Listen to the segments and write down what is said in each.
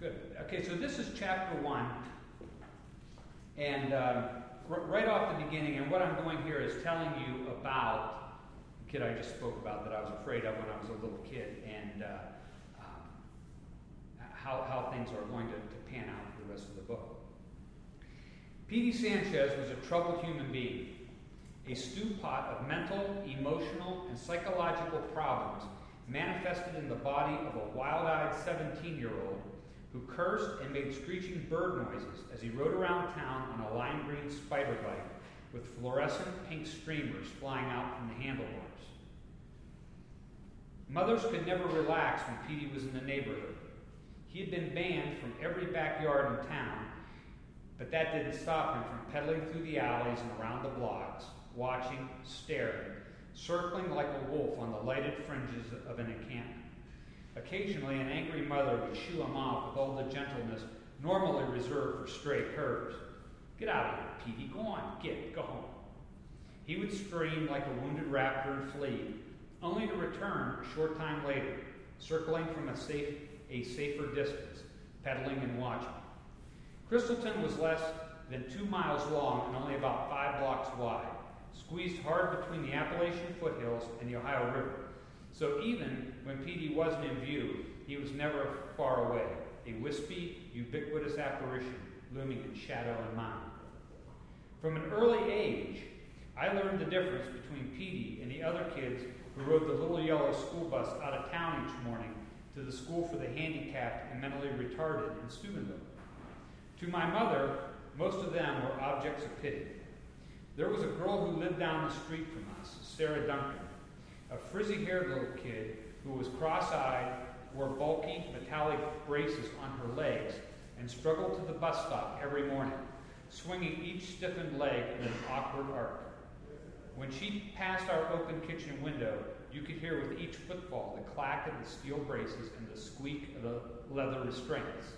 Good. Okay, so this is chapter 1. And right off the beginning, and what I'm doing here is telling you about the kid I just spoke about that I was afraid of when I was a little kid, and how things are going to pan out for the rest of the book. P.D. Sanchez was a troubled human being, a stew pot of mental, emotional, and psychological problems manifested in the body of a wild-eyed 17-year-old who cursed and made screeching bird noises as he rode around town on a lime green spider bike with fluorescent pink streamers flying out from the handlebars. Mothers could never relax when Petey was in the neighborhood. He had been banned from every backyard in town, but that didn't stop him from pedaling through the alleys and around the blocks, watching, staring, circling like a wolf on the lighted fringes of an encampment. Occasionally, an angry mother would shoo him off with all the gentleness normally reserved for stray curs. "Get out of here, Petey. Go on. Go home." He would scream like a wounded raptor and flee, only to return a short time later, circling from a safer distance, pedaling and watching. Crystalton was less than 2 miles long and only about 5 blocks wide, squeezed hard between the Appalachian foothills and the Ohio River. So even when Petey wasn't in view, he was never far away, a wispy, ubiquitous apparition looming in shadow and mind. From an early age, I learned the difference between Petey and the other kids who rode the little yellow school bus out of town each morning to the school for the handicapped and mentally retarded in Steubenville. To my mother, most of them were objects of pity. There was a girl who lived down the street from us, Sarah Duncan, a frizzy-haired little kid who was cross-eyed, wore bulky metallic braces on her legs, and struggled to the bus stop every morning, swinging each stiffened leg in an awkward arc. When she passed our open kitchen window, you could hear with each footfall the clack of the steel braces and the squeak of the leather restraints,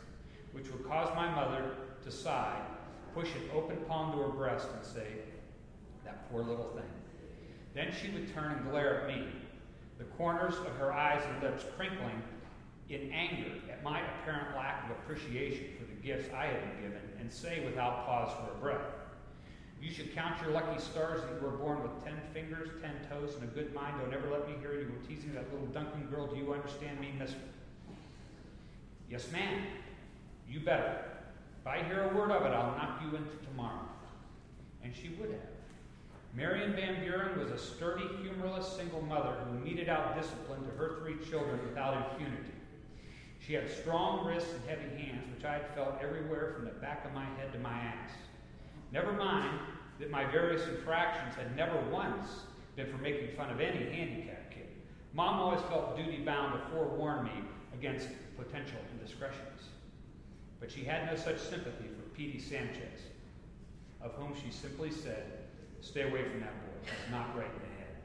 which would cause my mother to sigh, push an open palm to her breast, and say, "That poor little thing." Then she would turn and glare at me, the corners of her eyes and lips crinkling in anger at my apparent lack of appreciation for the gifts I had been given, and say without pause for a breath, "You should count your lucky stars that you were born with 10 fingers, 10 toes, and a good mind. Don't ever let me hear you were teasing that little Duncan girl. Do you understand me, mister?" "Yes, ma'am. You better. If I hear a word of it, I'll knock you into tomorrow." And she would have. Marion Van Buren was a sturdy, humorless single mother who meted out discipline to her 3 children without impunity. She had strong wrists and heavy hands, which I had felt everywhere from the back of my head to my ass. Never mind that my various infractions had never once been for making fun of any handicapped kid. Mom always felt duty-bound to forewarn me against potential indiscretions. But she had no such sympathy for Petey Sanchez, of whom she simply said, "Stay away from that boy. He's not right in the head."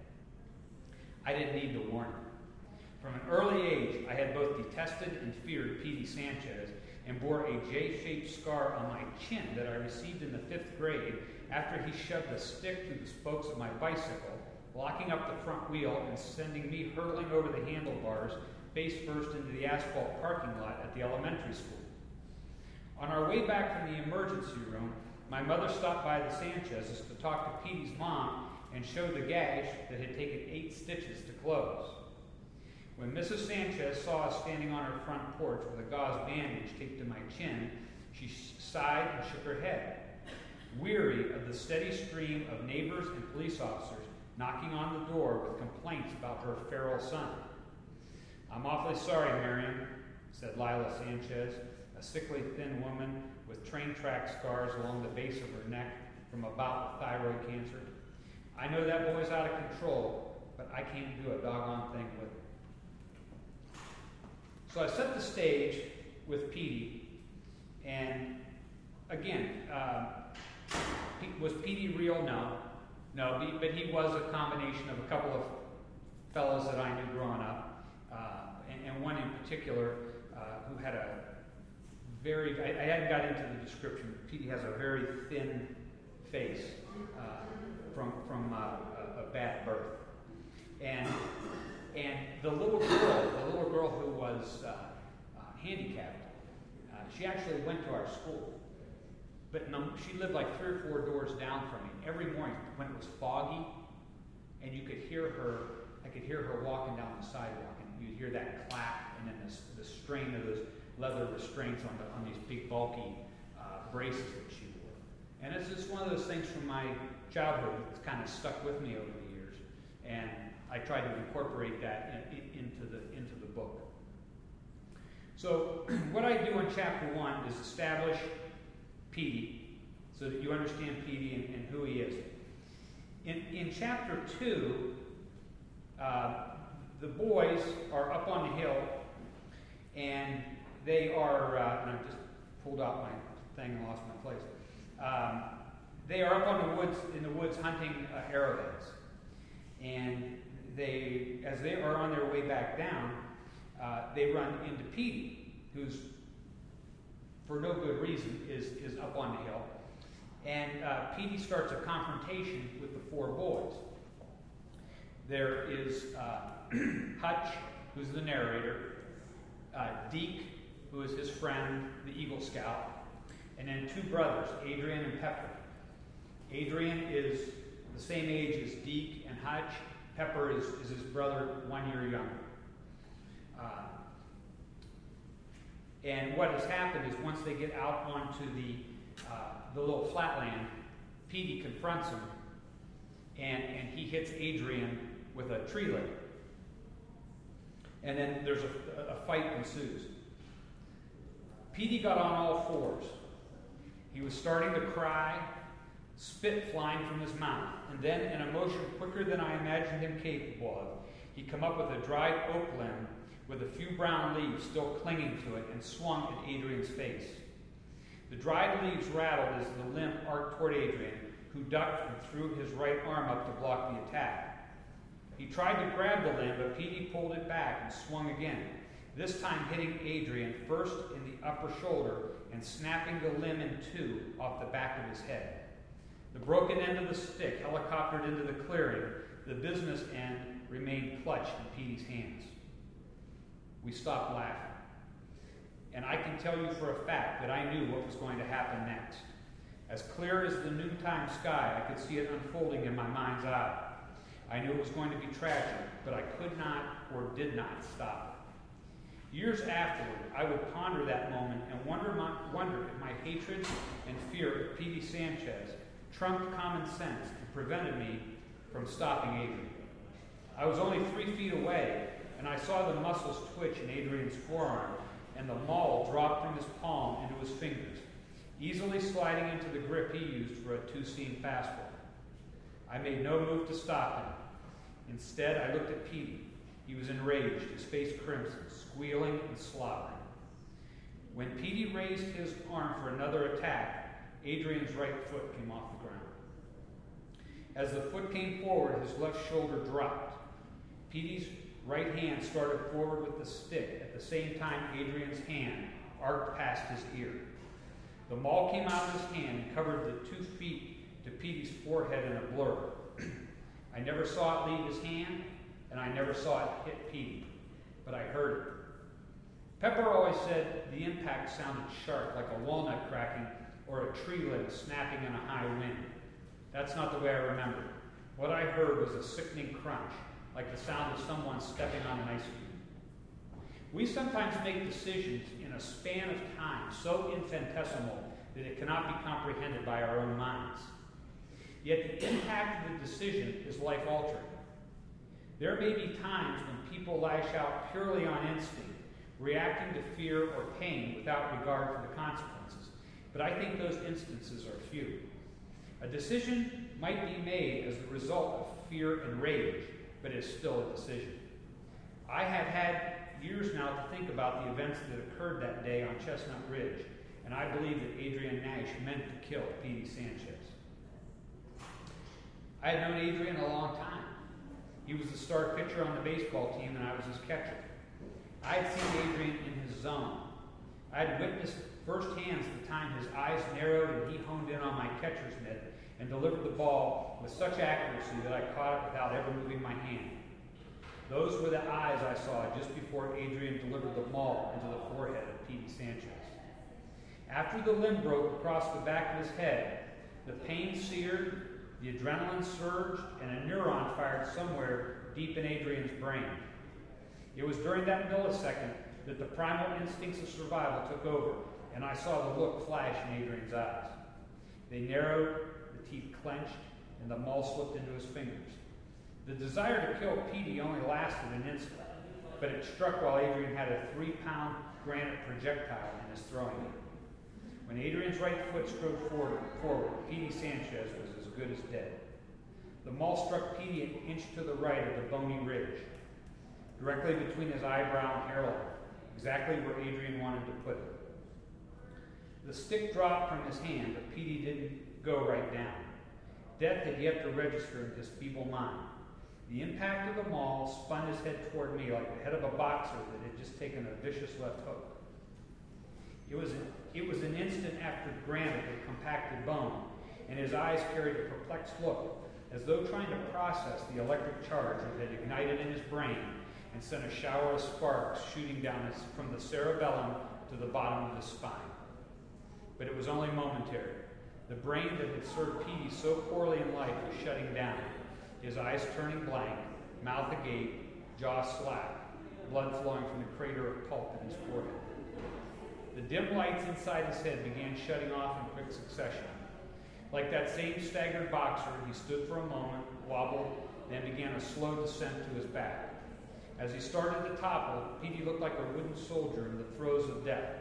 I didn't need to warn her. From an early age, I had both detested and feared Petey Sanchez and bore a J-shaped scar on my chin that I received in the 5th grade after he shoved a stick through the spokes of my bicycle, locking up the front wheel and sending me hurtling over the handlebars, face first into the asphalt parking lot at the elementary school. On our way back from the emergency room, my mother stopped by the Sanchez's to talk to Petey's mom and show the gash that had taken 8 stitches to close. When Mrs. Sanchez saw us standing on her front porch with a gauze bandage taped to my chin, she sighed and shook her head, weary of the steady stream of neighbors and police officers knocking on the door with complaints about her feral son. "I'm awfully sorry, Marion," said Lila Sanchez, a sickly, thin woman with train track scars along the base of her neck from a bout of thyroid cancer. "I know that boy's out of control, but I can't do a doggone thing with him." So I set the stage with Petey, and again, was Petey real? No, but he was a combination of a couple of fellows that I knew growing up, and one in particular who had a very, I hadn't got into the description, but Petey has a very thin face from a bad birth. And the little girl who was handicapped, She actually went to our school. But no, she lived like 3 or 4 doors down from me. Every morning when it was foggy, and you could hear her, I could hear her walking down the sidewalk, and you'd hear that clack, and then the strain of those leather restraints on these big bulky braces that she wore. And it's just one of those things from my childhood that's kind of stuck with me over the years, and I tried to incorporate that into the book. So what I do in chapter 1 is establish Petey, so that you understand Petey and who he is. In chapter 2, the boys are up on the hill, and they are, and I've just pulled out my thing and lost my place. They are up in the woods hunting arrowheads. And as they are on their way back down, they run into Petey, who's, for no good reason, is up on the hill. And Petey starts a confrontation with the 4 boys. There is Hutch, who's the narrator, Deke, who is his friend, the Eagle Scout, and then 2 brothers, Adrian and Pepper. Adrian is the same age as Deke and Hutch. Pepper is his brother, 1 year younger. And what has happened is once they get out onto the little flatland, Petey confronts him, and he hits Adrian with a tree limb. And then there's a fight ensues. Petey got on all 4s. He was starting to cry, spit flying from his mouth, and then, in a motion quicker than I imagined him capable of, he come up with a dried oak limb with a few brown leaves still clinging to it and swung at Adrian's face. The dried leaves rattled as the limb arced toward Adrian, who ducked and threw his right arm up to block the attack. He tried to grab the limb, but Petey pulled it back and swung again, this time hitting Adrian first in the upper shoulder and snapping the limb in 2 off the back of his head. The broken end of the stick helicoptered into the clearing. The business end remained clutched in Petey's hands. We stopped laughing. And I can tell you for a fact that I knew what was going to happen next. As clear as the noontime sky, I could see it unfolding in my mind's eye. I knew it was going to be tragic, but I could not or did not stop it. Years afterward, I would ponder that moment and wonder if my hatred and fear of Petey Sanchez trumped common sense and prevented me from stopping Adrian. I was only 3 feet away, and I saw the muscles twitch in Adrian's forearm, and the maul dropped from his palm into his fingers, easily sliding into the grip he used for a 2-seam fastball. I made no move to stop him. Instead, I looked at Petey. He was enraged, his face crimson, squealing and slobbering. When Petey raised his arm for another attack, Adrian's right foot came off the ground. As the foot came forward, his left shoulder dropped. Petey's right hand started forward with the stick. At the same time, Adrian's hand arced past his ear. The maul came out of his hand and covered the 2 feet to Petey's forehead in a blur. I never saw it leave his hand, and I never saw it hit Petey, but I heard it. Pepper always said the impact sounded sharp, like a walnut cracking or a tree limb snapping in a high wind. That's not the way I remember it. What I heard was a sickening crunch, like the sound of someone stepping on an ice cube. We sometimes make decisions in a span of time so infinitesimal that it cannot be comprehended by our own minds. Yet the impact of the decision is life-altering. There may be times when people lash out purely on instinct, reacting to fear or pain without regard for the consequences, but I think those instances are few. A decision might be made as the result of fear and rage, but it's still a decision. I have had years now to think about the events that occurred that day on Chestnut Ridge, and I believe that Adrian Nash meant to kill Petey Sanchez. I had known Adrian a long time. He was the star pitcher on the baseball team, and I was his catcher. I had seen Adrian in his zone. I had witnessed firsthand the time his eyes narrowed and he honed in on my catcher's mitt and delivered the ball with such accuracy that I caught it without ever moving my hand. Those were the eyes I saw just before Adrian delivered the maul into the forehead of Petey Sanchez. After the limb broke across the back of his head, the pain seared, the adrenaline surged, and a neuron fired somewhere deep in Adrian's brain. It was during that millisecond that the primal instincts of survival took over, and I saw the look flash in Adrian's eyes. They narrowed, the teeth clenched, and the maul slipped into his fingers. The desire to kill Petey only lasted an instant, but it struck while Adrian had a 3-pound granite projectile in his throwing hand. When Adrian's right foot strode forward, Petey Sanchez was as good as dead. The maul struck Petey an inch to the right of the bony ridge, directly between his eyebrow and hairline, exactly where Adrian wanted to put it. The stick dropped from his hand, but Petey didn't go right down. Death had yet to register in his feeble mind. The impact of the maul spun his head toward me like the head of a boxer that had just taken a vicious left hook. It was an instant after granite had compacted bone, and his eyes carried a perplexed look, as though trying to process the electric charge that had ignited in his brain and sent a shower of sparks shooting down from the cerebellum to the bottom of his spine. But it was only momentary. The brain that had served Petey so poorly in life was shutting down, his eyes turning blank, mouth agape, jaw slack, blood flowing from the crater of pulp in his forehead. The dim lights inside his head began shutting off in quick succession. Like that same staggered boxer, he stood for a moment, wobbled, then began a slow descent to his back. As he started to topple, Petey looked like a wooden soldier in the throes of death,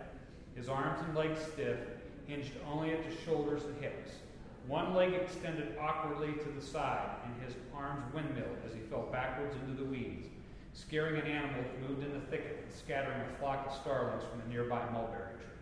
his arms and legs stiff, hinged only at the shoulders and hips. One leg extended awkwardly to the side, and his arms windmilled as he fell backwards into the weeds, scaring an animal that moved in the thicket and scattering a flock of starlings from a nearby mulberry tree.